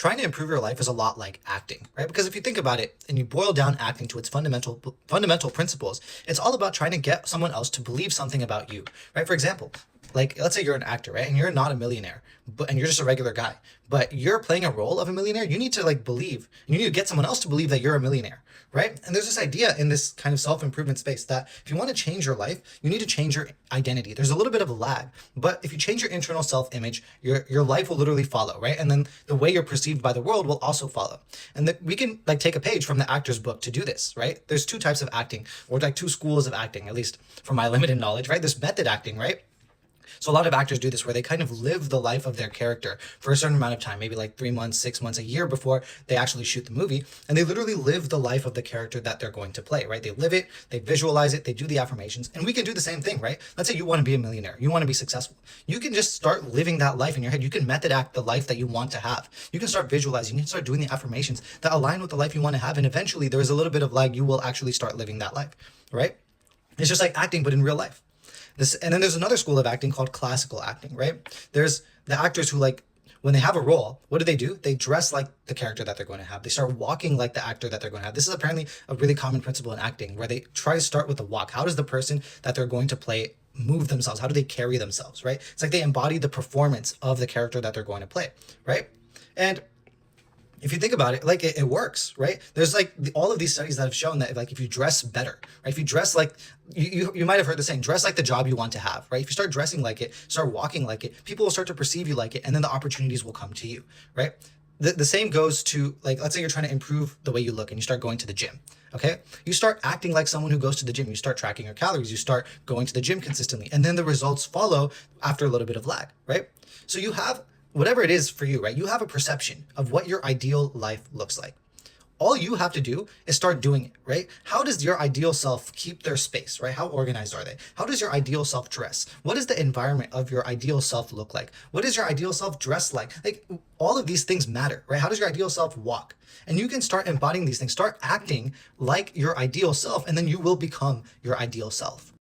trying to improve your life is a lot like acting, right? Because if you think about it and you boil down acting to its fundamental principles, it's all about trying to get someone else to believe something about you, right? For example, like let's say you're an actor, right? And you're not a millionaire, and you're just a regular guy, but you're playing a role of a millionaire. You need to like believe, you need to get someone else to believe that you're a millionaire, right? And there's this idea in this kind of self-improvement space that if you want to change your life, you need to change your identity. There's a little bit of a lag, but if you change your internal self-image, your life will literally follow, right? And then the way you're perceived by the world will also follow. And we can like take a page from the actor's book to do this, right? There's two types of acting, or like two schools of acting, at least from my limited knowledge, right? There's method acting, right? So a lot of actors do this where they kind of live the life of their character for a certain amount of time, maybe like 3 months, 6 months, a year before they actually shoot the movie. And they literally live the life of the character that they're going to play, right? They live it, they visualize it, they do the affirmations. And we can do the same thing, right? Let's say you want to be a millionaire, you want to be successful. You can just start living that life in your head. You can method act the life that you want to have. You can start visualizing, you can start doing the affirmations that align with the life you want to have. And eventually there is a little bit of lag, you will actually start living that life, right? It's just like acting, but in real life. And then there's another school of acting called classical acting, right? There's the actors who like, when they have a role, what do? They dress like the character that they're going to have. They start walking like the actor that they're going to have. This is apparently a really common principle in acting where they try to start with the walk. How does the person that they're going to play move themselves? How do they carry themselves, right? It's like they embody the performance of the character that they're going to play, right? And if you think about it, like it works, right? There's like all of these studies that have shown that like if you dress better, right? If you dress like you might have heard the saying, dress like the job you want to have, right? If you start dressing like it, start walking like it, people will start to perceive you like it, and then the opportunities will come to you, right? The same goes to like, let's say you're trying to improve the way you look and you start going to the gym. Okay. You start acting like someone who goes to the gym. You start tracking your calories. You start going to the gym consistently. And then the results follow after a little bit of lag, right? So you have whatever it is for you, right? You have a perception of what your ideal life looks like. All you have to do is start doing it, right? How does your ideal self keep their space, right? How organized are they? How does your ideal self dress? What does the environment of your ideal self look like? What does your ideal self dress like? Like all of these things matter, right? How does your ideal self walk? And you can start embodying these things, start acting like your ideal self, and then you will become your ideal self.